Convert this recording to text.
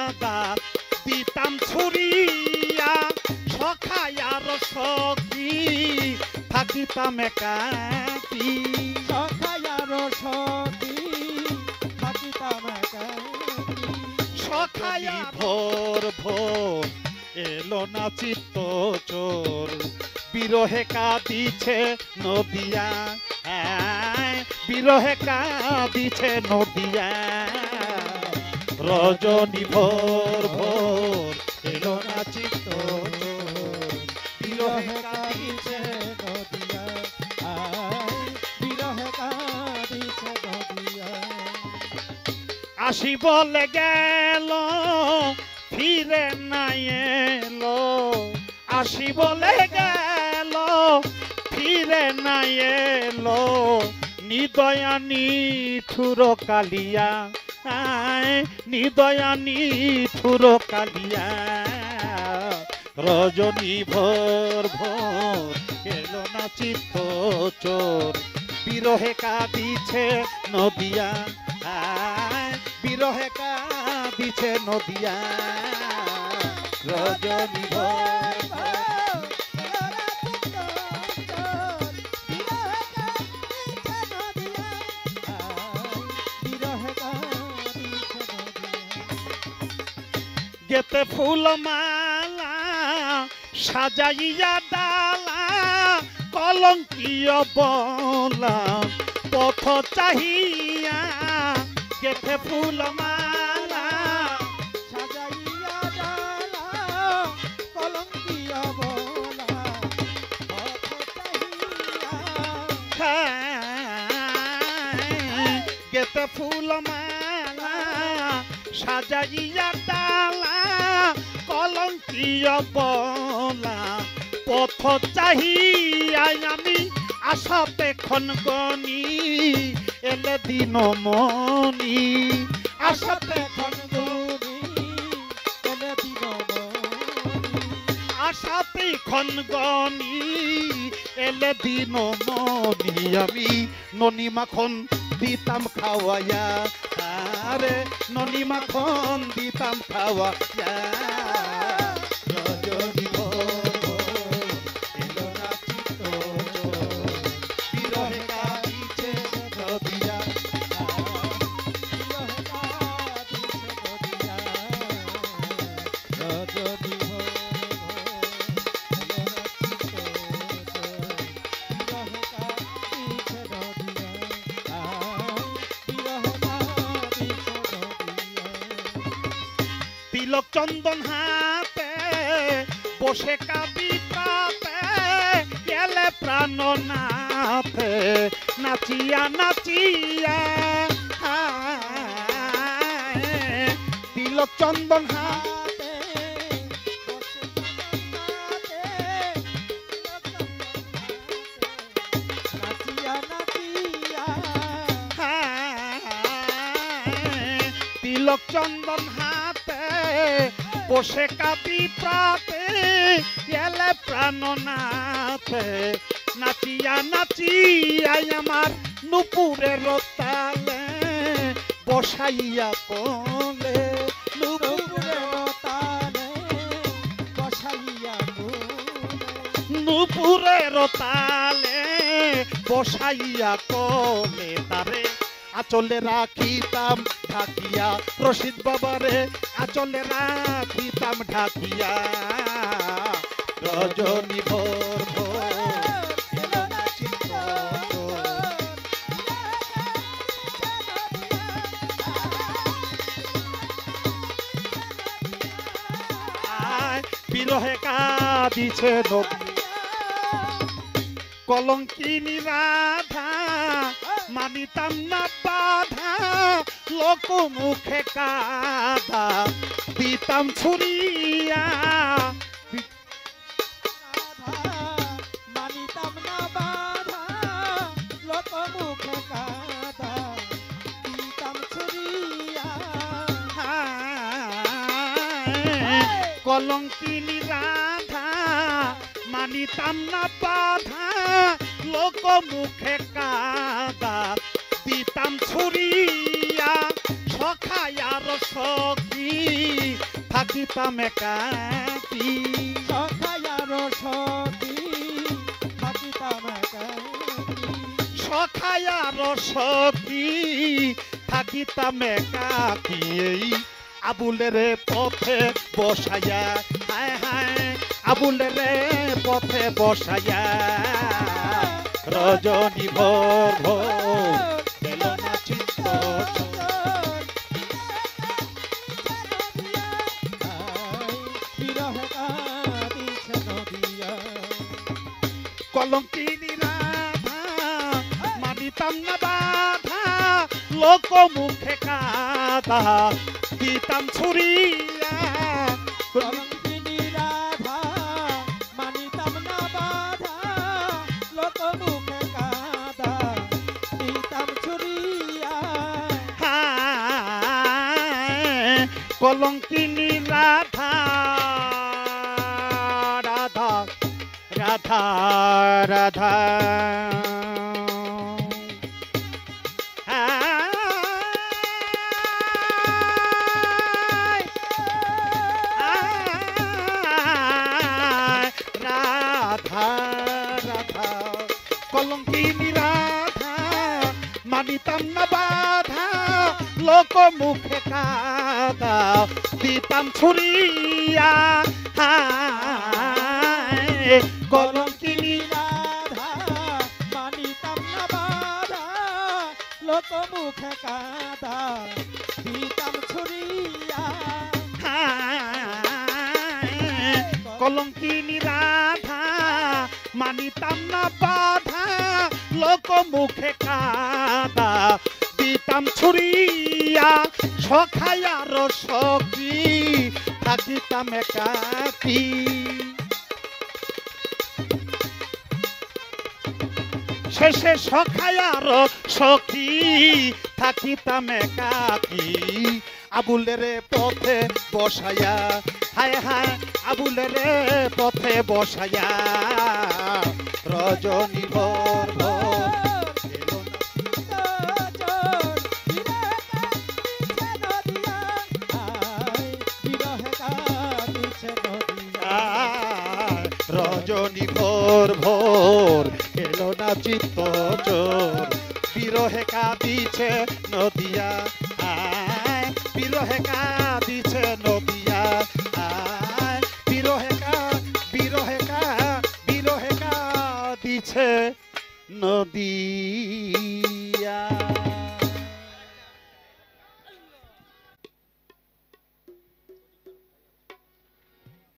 কাদা দিতাম ছুরিয়া সখাই আর সখী থাকিতাম একাকী সখাই আর সখী থাকিতাম একাকী সখাই ভোর ভোর এলো না চিত্ত চোর বিরহে কাঁদিছে নদিয়া বিরহে কাঁদিছে নদিয়া রজনী ভোর ভোর এলো না চিত্ত চোর বিরহে কাঁদিছে নদিয়া বিরহে কাঁদিছে নদিয়া আসি বলে গেল ফিরে নাই এলো আসি বলে গেল ফিরে নাই এলো নিদয়ানি ঠুর কালিয়া নিদয়ানি ঠুর কালিয়া রজনী ভোর ভোর এলো না চিত্ত চোর বিরহে কাঁদিছে নদিয়া বিরহে কাঁদিছে নদিয়া রজনী ভোর গেতে ফুলমালা সাজাইয়া ডালা কলঙ্কিয় বলা পথ চাহিয়া গেতে ফুলমালা সাজাইয়া ডালা কলঙ্কিয়া বলা গেতে ফুলমালা সাজাইয়া ডালা কলঙ্কিয় বলা পথ চাহিয়া আমি আশাতে খনগনি এলে দিন মনি আশাতে খনগনি এলে দিন আশাতে খনগনি এলে দিন মনি আমি ননি মাখন দিতাম খাওয়াইয়া আরে ননি মাখন দিতাম খাওয়াইয়া রজনী ভোর এলো না চিত্ত বিরহে কাঁদিছে নদিয়া বিরহে কাঁদিছে নদিয়া রজনী ভোর এলো না চিত্ত বিরহে কাঁদিছে নদিয়া বিরহে কাঁদিছে নদিয়া তিলক চন্দন হাতে বসে কাঁদি পাতে গেলে প্রাণ নাথে নাচিয়া নাচিয়া তিলক চন্দন হাতে তিলক চন্দন হাতে বসে কাঁদি প্রাতে এলে প্রাণ নাথে নাচিয়া নাচিয়া আমার নুপুরের তালে বসাইয়া কোলে নুপুরের তালে বসাইয়া কোলে নুপুরের তালে বসাইয়া কোলে তারে আচলে রাখিতাম ঢাকিয়া রশিদ বাবারে আচলে রাখিতাম ঢাকিয়া রজনী ভোর ভোর এলো না চিত্ত বিরহে কাঁদিছে নদী কলঙ্কিনী রাধা মানিতাম না বাধা লোক মুখে কাদা দিতাম ছুরিয়া মানিতাম না বাধা লোক মুখে কাদা দিতাম ছুরিয়া কলঙ্কিনী রাধা মানিতাম না বাধা লোক মুখে কাদা দিতাম ছুরিয়া সখাই আর সখী থাকিতাম একাকী সখায়ার সখী থাকিতাম একাকী সখায়ার সখী থাকিতাম একাকী এই আবুলের পথে বসায়া হায় হায় আবুলের পথে বসায়া রজনী ভোর ভোর এলো না চিত্ত কলঙ্কিনী রাধা মানিতাম না বাধা লোক মুখে কাদা দিতাম ছুরিয়া কলঙ্কিনী রাধা মানিতাম না বাধা লোক মুখে কাদা দিতাম ছুরিয়া হায় কলঙ্কিনী রাধা রাধা রাধা রাধা রাধা রাধা কলঙ্কিনী রাধা মানিতাম না বাধা লোক মুখে কাদা দিতাম ছুরিয়া হায় কলঙ্কিনী রাধা মানিতাম না বাধা লোক মুখে কাদা দিতাম ছুরিয়া কলঙ্কিনী রাধা মানিতাম না বাধা লোক মুখে কাদা দিতাম ছুরিয়া সখায়ার সখী থাকিতাম একাকী শেষে সখায়ার সখী থাকিতাম একাকী আবুলের পথে বসায়া হায় হায় আবুলের পথে বসায়া রজনী ভোর ভোর এলো না রজনী ভোর ভোর এলো না চিত্ত চোর বিরহে কাঁদিছে নদিয়া আয় বিরহে কাঁদিছে নদিয়া আয় বিরহে কাঁদিছে নদী